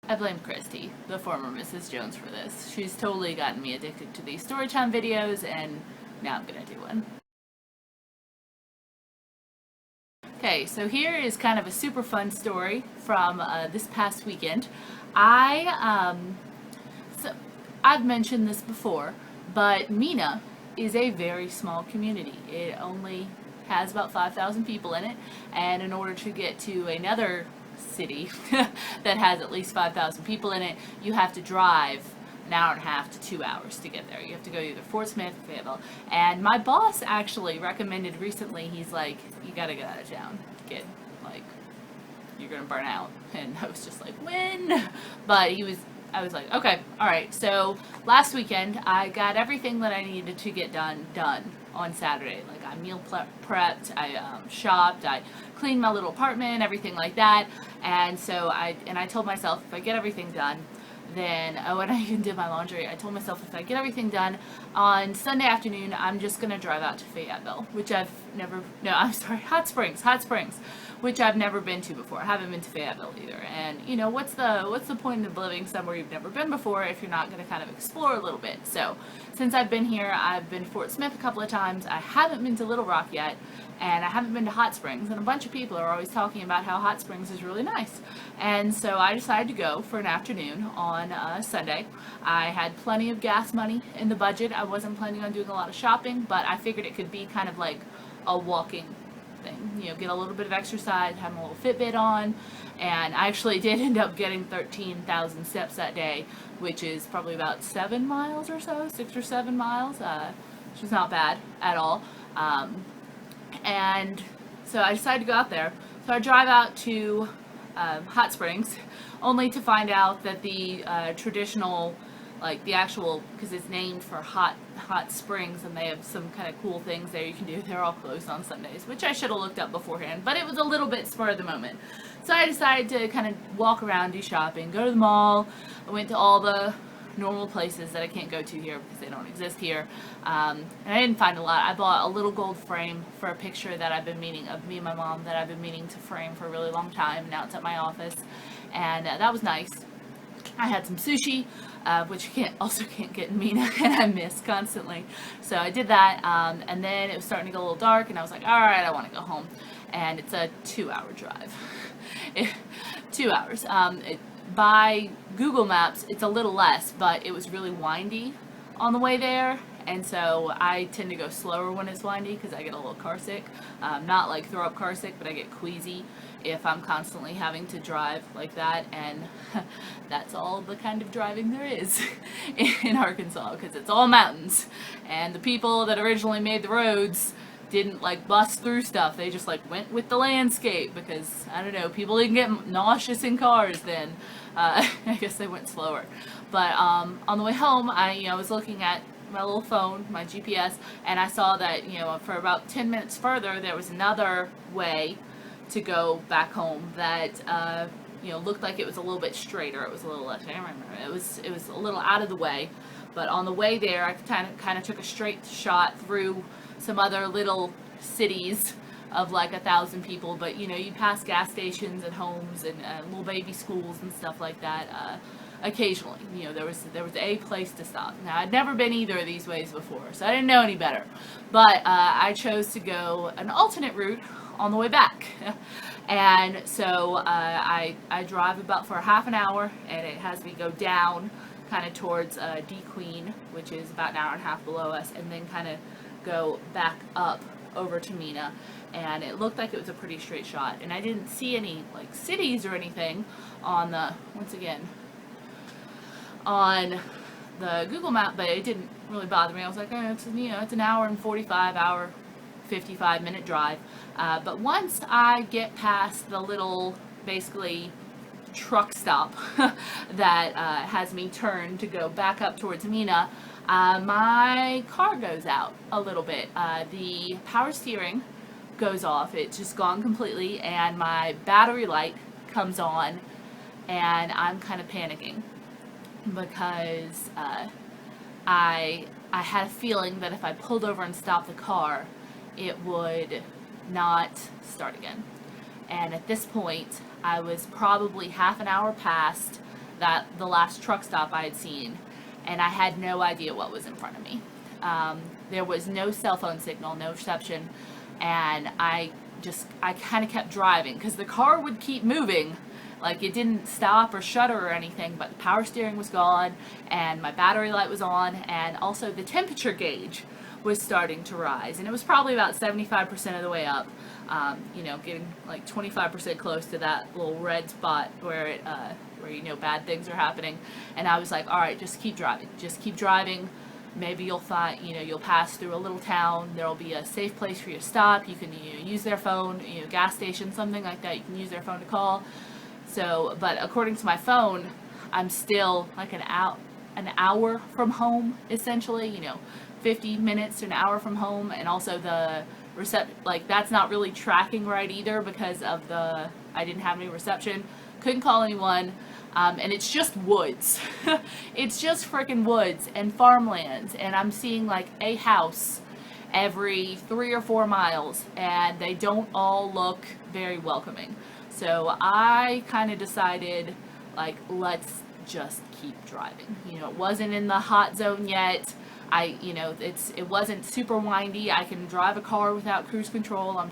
I blame Christy, the former Mrs. Jones, for this. She's totally gotten me addicted to these storytime videos, and now I'm gonna do one. Okay, so here is kind of a super fun story from this past weekend. So I've mentioned this before, but Mena is a very small community. It only has about 5,000 people in it, and in order to get to another city that has at least 5,000 people in it, you have to drive an hour and a half to 2 hours to get there. You have to go either Fort Smith or Fayetteville. And my boss actually recommended recently, he's like, you gotta get out of town, kid. Like, you're gonna burn out. And I was just like, when? But I was like, okay, alright. So last weekend, I got everything that I needed to get done on Saturday. Like, I meal prepped, I shopped, I cleaned my little apartment, everything like that. And so I told myself, if I get everything done, then when I even did my laundry, I told myself if I get everything done on Sunday afternoon, I'm just gonna drive out to Fayetteville, which I've never, no, I'm sorry, Hot Springs, which I've never been to before. I haven't been to Fayetteville either. And you know, what's the point of living somewhere you've never been before if you're not gonna kind of explore a little bit? So since I've been here, I've been to Fort Smith a couple of times. I haven't been to Little Rock yet, and I haven't been to Hot Springs, and a bunch of people are always talking about how Hot Springs is really nice. And so I decided to go for an afternoon on Sunday. I had plenty of gas money in the budget. I wasn't planning on doing a lot of shopping, but I figured it could be kind of like a walking thing. You know, get a little bit of exercise, have a little Fitbit on, and I actually did end up getting 13,000 steps that day, which is probably about 7 miles or so, 6 or 7 miles, which is not bad at all. And so I decided to go out there. So I drive out to Hot Springs, only to find out that the traditional, like the actual, because it's named for hot springs, and they have some kind of cool things there you can do. They're all closed on Sundays, which I should have looked up beforehand, but it was a little bit spur of the moment. So I decided to kind of walk around, do shopping, go to the mall. I went to all the normal places that I can't go to here because they don't exist here, and I didn't find a lot. I bought a little gold frame for a picture that I've been meaning, of me and my mom, that I've been meaning to frame for a really long time. Now it's at my office, and that was nice. I had some sushi, which you also can't get in Mena, and I miss constantly. So I did that, and then it was starting to get a little dark, and I was like, all right, I want to go home. And it's a 2-hour drive. 2 hours. By Google Maps, it's a little less, but it was really windy on the way there, and so I tend to go slower when it's windy because I get a little car sick. Not like throw up car sick, but I get queasy if I'm constantly having to drive like that, and that's all the kind of driving there is in Arkansas, because it's all mountains, and the people that originally made the roads didn't like bust through stuff. They just like went with the landscape because, I don't know, people didn't get nauseous in cars then. I guess they went slower. But on the way home, I was looking at my little phone, my GPS, and I saw that, for about 10 minutes further, there was another way to go back home that, looked like it was a little bit straighter. It was a little less, I don't remember. It was a little out of the way. But on the way there, I kind of took a straight shot through some other little cities of like 1,000 people, but you pass gas stations and homes and little baby schools and stuff like that occasionally. There was a place to stop. Now, I'd never been either of these ways before, so I didn't know any better, but I chose to go an alternate route on the way back. And so I drive about for half an hour, and it has me go down kind of towards D Queen, which is about an hour and a half below us, and then kind of go back up over to Mena, and it looked like it was a pretty straight shot, and I didn't see any like cities or anything on the, once again, on the Google map, but it didn't really bother me. I was like, it's an hour and 55-minute drive, but once I get past the little, basically, truck stop that has me turn to go back up towards Mena, my car goes out a little bit. The power steering goes off. It's just gone completely, and my battery light comes on, and I'm kind of panicking because I had a feeling that if I pulled over and stopped the car, it would not start again. And at this point, I was probably half an hour past the last truck stop I had seen, and I had no idea what was in front of me. There was no cell phone signal, no reception, and I kind of kept driving because the car would keep moving. Like, it didn't stop or shudder or anything, but the power steering was gone, and my battery light was on, and also the temperature gauge was starting to rise, and it was probably about 75% of the way up, getting like 25% close to that little red spot where bad things are happening. And I was like, all right, just keep driving. Maybe you'll find, you'll pass through a little town. There'll be a safe place for you to stop. You can use their phone, gas station, something like that. You can use their phone to call. So, but according to my phone, I'm still like an hour from home, essentially, 50 minutes to an hour from home. And also the that's not really tracking right either because of I didn't have any reception, couldn't call anyone. And it's just woods. It's just freaking woods and farmlands, and I'm seeing like a house every 3 or 4 miles, and they don't all look very welcoming. So I kind of decided, like, let's just keep driving. It wasn't in the hot zone yet. It wasn't super windy. I can drive a car without cruise control. I'm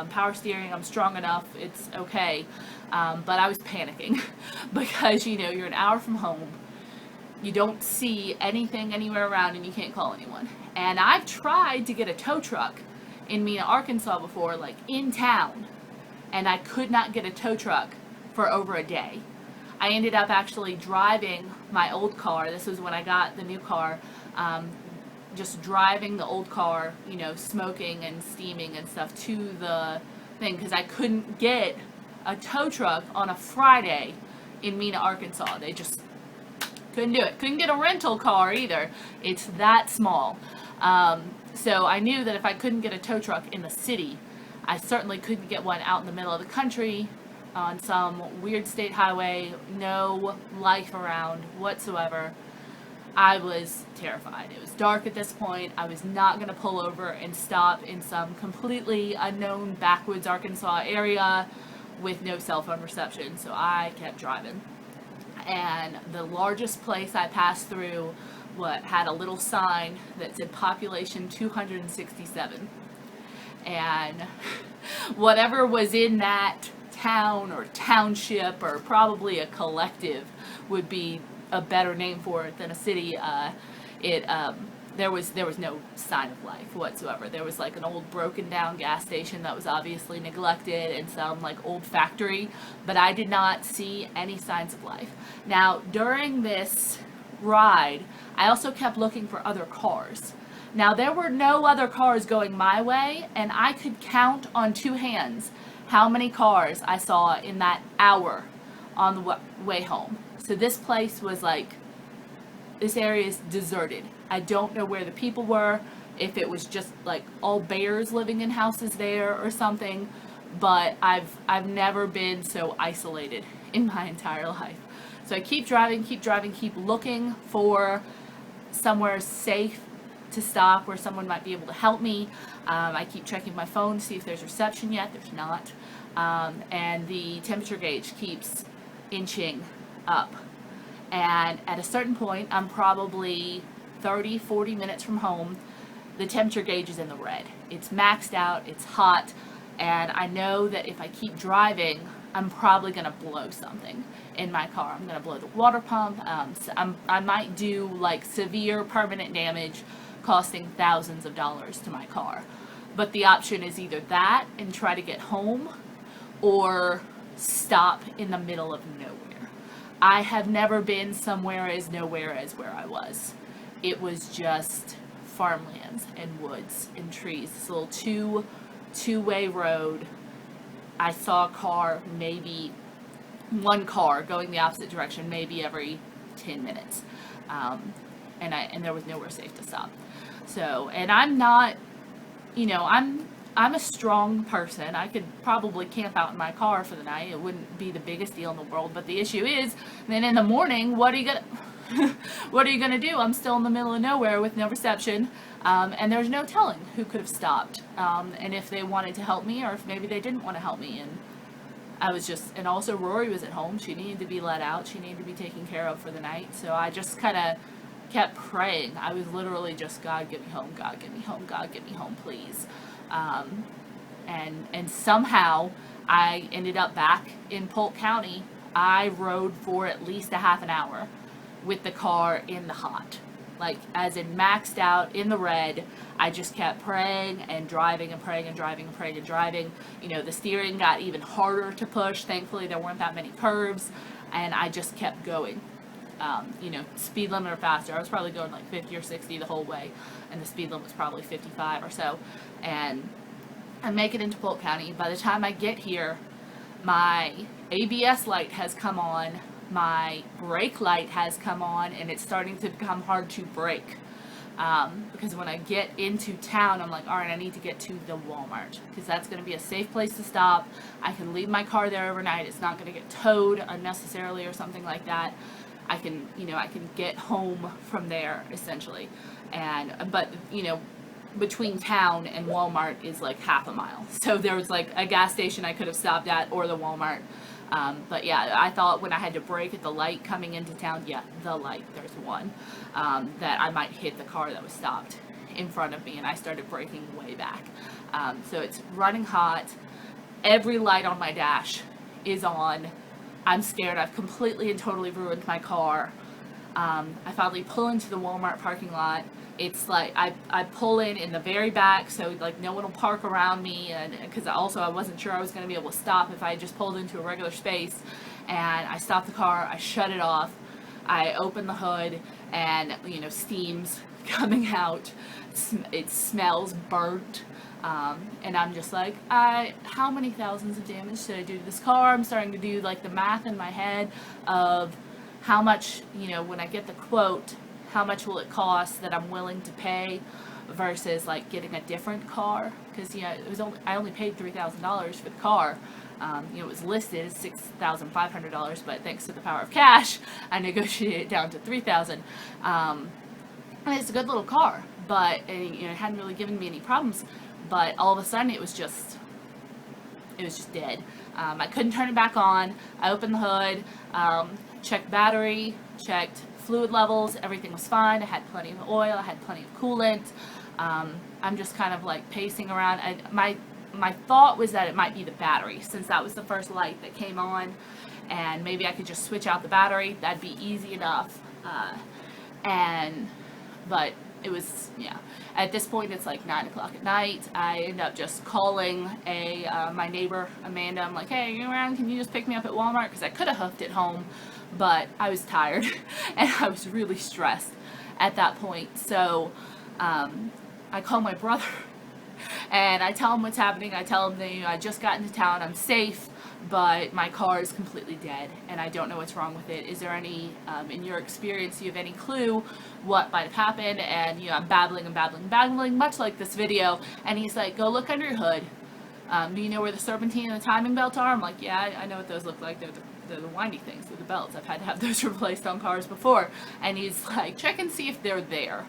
power steering. I'm strong enough. It's okay. But I was panicking because, you're an hour from home. You don't see anything anywhere around, and you can't call anyone. And I've tried to get a tow truck in Mena, Arkansas before, like in town, and I could not get a tow truck for over a day. I ended up actually driving my old car. This was when I got the new car. Just driving the old car, smoking and steaming and stuff to the thing because I couldn't get a tow truck on a Friday in Mena, Arkansas. They just couldn't do it. Couldn't get a rental car either. It's that small. So I knew that if I couldn't get a tow truck in the city, I certainly couldn't get one out in the middle of the country on some weird state highway, no life around whatsoever. I was terrified. It was dark at this point. I was not going to pull over and stop in some completely unknown backwoods Arkansas area with no cell phone reception, so I kept driving. And the largest place I passed through had a little sign that said population 267. And whatever was in that town or township, or probably a collective would be a better name for it than a city, there was no sign of life whatsoever. There was like an old broken down gas station that was obviously neglected and some like old factory, but I did not see any signs of life. Now, during this ride, I also kept looking for other cars. Now, there were no other cars going my way, and I could count on 2 hands how many cars I saw in that hour on the way home. So this place was like, this area is deserted. I don't know where the people were, if it was just like all bears living in houses there or something, but I've never been so isolated in my entire life. So I keep driving, keep looking for somewhere safe to stop where someone might be able to help me. I keep checking my phone to see if there's reception yet. There's not. And the temperature gauge keeps inching up. And at a certain point, I'm probably 30, 40 minutes from home. The temperature gauge is in the red. It's maxed out, it's hot, and I know that if I keep driving, I'm probably going to blow something in my car. I'm going to blow the water pump. I might do like severe permanent damage costing thousands of dollars to my car. But the option is either that and try to get home, or stop in the middle of nowhere. I have never been somewhere as nowhere as where I was. It was just farmlands and woods and trees. This little two-way road. I saw a car, maybe one car going the opposite direction, maybe every 10 minutes. And there was nowhere safe to stop. So, and I'm not, I'm a strong person. I could probably camp out in my car for the night. It wouldn't be the biggest deal in the world. But the issue is, then in the morning, what are you gonna do? I'm still in the middle of nowhere with no reception, and there's no telling who could have stopped, and if they wanted to help me or if maybe they didn't want to help me. And I was just, and also Rory was at home. She needed to be let out. She needed to be taken care of for the night. So I just kind of kept praying. I was literally just, God, get me home. God, get me home. God, get me home, please. And somehow I ended up back in Polk County. I rode for at least a half an hour with the car in the hot. Like, as in maxed out in the red. I just kept praying and driving and praying and driving and praying and driving. You know, the steering got even harder to push. Thankfully, there weren't that many curves, and I just kept going. You know, speed limit or faster. I was probably going like 50 or 60 the whole way, and the speed limit was probably 55 or so. And I make it into Polk County. By the time I get here, my ABS light has come on, my brake light has come on, and it's starting to become hard to brake. Because when I get into town, I'm like, all right, I need to get to the Walmart, because that's going to be a safe place to stop. I can leave my car there overnight. It's not going to get towed unnecessarily or something like that. I can, you know, I can get home from there essentially. But, you know, between town and Walmart is like half a mile. So there was like a gas station I could have stopped at, or the Walmart. But yeah, I thought when I had to brake at the light coming into town, yeah, the light, there's one, that I might hit the car that was stopped in front of me, and I started braking way back. So it's running hot. Every light on my dash is on. I'm scared. I've completely and totally ruined my car. I finally pull into the Walmart parking lot. It's like I pull in the very back, so like no one will park around me, and because also I wasn't sure I was going to be able to stop if I just pulled into a regular space. And I stop the car, I shut it off, I open the hood, and you know, steam's coming out. It smells burnt, and I'm just like, how many thousands of damage did I do to this car? I'm starting to do like the math in my head of how much, you know, when I get the quote, how much will it cost that I'm willing to pay versus like getting a different car, because you know, I only paid $3,000 for the car. You know, it was listed as $6,500, but thanks to the power of cash, I negotiated it down to $3,000. And it's a good little car, but you know, it hadn't really given me any problems. But all of a sudden, it was just dead. I couldn't turn it back on. I opened the hood, checked battery, checked fluid levels, everything was fine. I had plenty of oil, I had plenty of coolant. I'm just kind of like pacing around. My thought was that it might be the battery, since that was the first light that came on, and maybe I could just switch out the battery. That'd be easy enough. But it was, yeah. At this point, it's like 9 o'clock at night. I end up just calling my neighbor, Amanda. I'm like, hey, are you around? Can you just pick me up at Walmart? Because I could have hoofed it home, but I was tired and I was really stressed at that point. So I call my brother and I tell him what's happening. I tell him that, you know, I just got into town. I'm safe, but my car is completely dead and I don't know what's wrong with it. Is there any, in your experience, do you have any clue what might have happened? And, you know, I'm babbling, much like this video. And he's like, go look under your hood. Do you know where the serpentine and the timing belt are? I'm like, yeah, I know what those look like. They're the windy things, they're the belts. I've had to have those replaced on cars before. And he's like, check and see if they're there.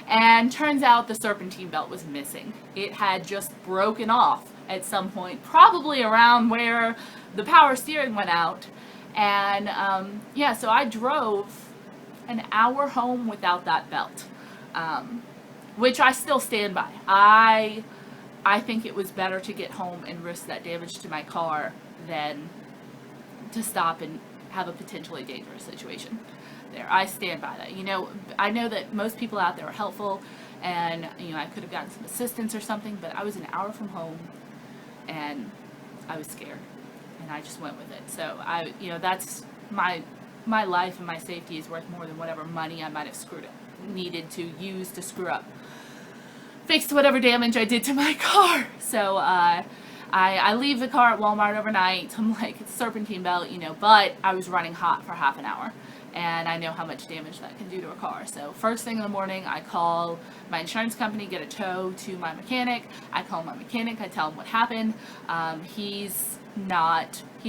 And turns out the serpentine belt was missing. It had just broken off at some point, probably around where the power steering went out. And yeah, so I drove an hour home without that belt, which I still stand by. I think it was better to get home and risk that damage to my car than to stop and have a potentially dangerous situation there. I stand by that. You know, I know that most people out there are helpful, and you know, I could have gotten some assistance or something, but I was an hour from home and I was scared and I just went with it. So you know, that's my life, and my safety is worth more than whatever money I might have needed to use to screw up, fix whatever damage I did to my car. So I leave the car at Walmart overnight. I'm like, it's serpentine belt, you know, but I was running hot for half an hour, and I know how much damage that can do to a car. So first thing in the morning, I call my insurance company, get a tow to my mechanic. I call my mechanic, I tell him what happened. He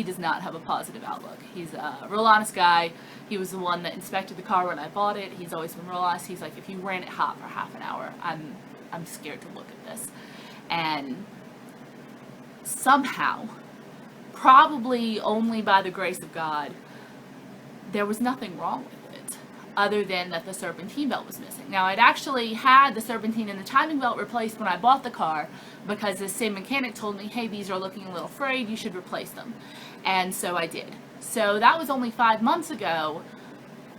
does not have a positive outlook. He's a real honest guy. He was the one that inspected the car when I bought it. He's always been real honest. He's like, if you ran it hot for half an hour, I'm scared to look at this. And somehow, probably only by the grace of God, there was nothing wrong with it, other than that the serpentine belt was missing. Now, I'd actually had the serpentine and the timing belt replaced when I bought the car, because the same mechanic told me, hey, these are looking a little frayed, you should replace them. And so I did. So that was only 5 months ago.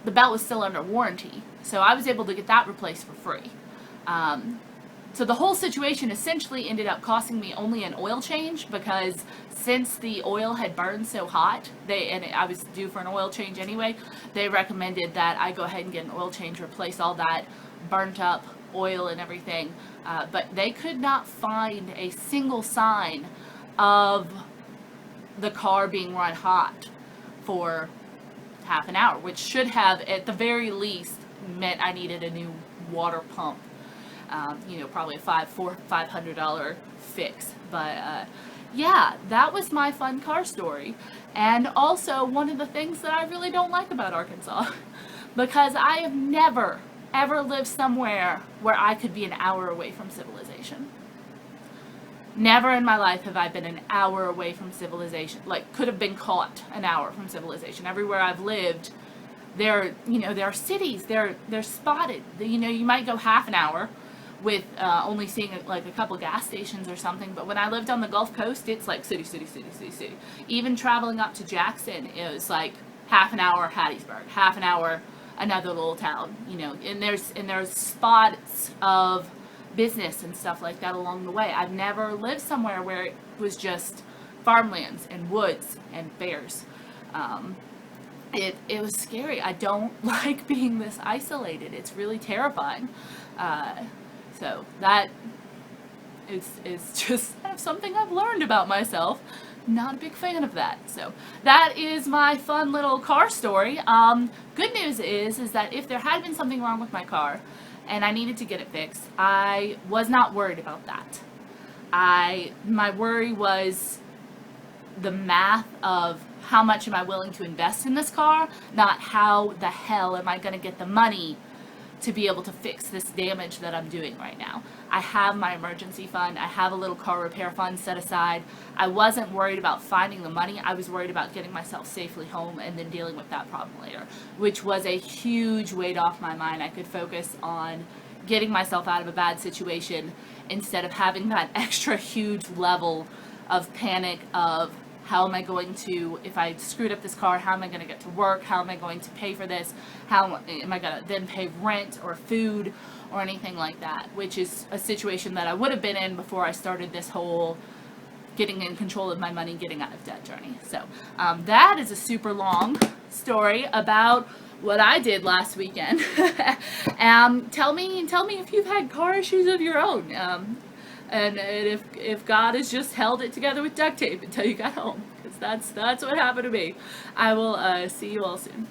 The belt was still under warranty, so I was able to get that replaced for free. So the whole situation essentially ended up costing me only an oil change, because since the oil had burned so hot, and I was due for an oil change anyway, they recommended that I go ahead and get an oil change, replace all that burnt up oil and everything. But they could not find a single sign of the car being run hot for half an hour, which should have, at the very least, meant I needed a new water pump. Probably a $500 fix. But yeah, that was my fun car story. And also one of the things that I really don't like about Arkansas, because I have never, ever lived somewhere where I could be an hour away from civilization. Never in my life have I been an hour away from civilization. Like, could have been caught an hour from civilization. Everywhere I've lived, there are cities, they're spotted. You might go half an hour with only seeing like a couple gas stations or something, but when I lived on the Gulf Coast, it's like city, city, city, city, city. Even traveling up to Jackson, it was like half an hour Hattiesburg, half an hour another little town, and there's spots of business and stuff like that along the way. I've never lived somewhere where it was just farmlands and woods and fairs. It was scary. I don't like being this isolated. It's really terrifying. So that is just kind of something I've learned about myself. Not a big fan of that. So that is my fun little car story. Good news is that if there had been something wrong with my car and I needed to get it fixed, I was not worried about that. My worry was the math of how much am I willing to invest in this car, not how the hell am I going to get the money to be able to fix this damage that I'm doing right now. I have my emergency fund. I have a little car repair fund set aside. I wasn't worried about finding the money. I was worried about getting myself safely home and then dealing with that problem later, which was a huge weight off my mind. I could focus on getting myself out of a bad situation instead of having that extra huge level of panic of, how am I going to, if I screwed up this car, how am I going to get to work? How am I going to pay for this? How am I going to then pay rent or food or anything like that? Which is a situation that I would have been in before I started this whole getting in control of my money, getting out of debt journey. So that is a super long story about what I did last weekend. Tell me if you've had car issues of your own. And if God has just held it together with duct tape until you got home, because that's what happened to me. I will see you all soon.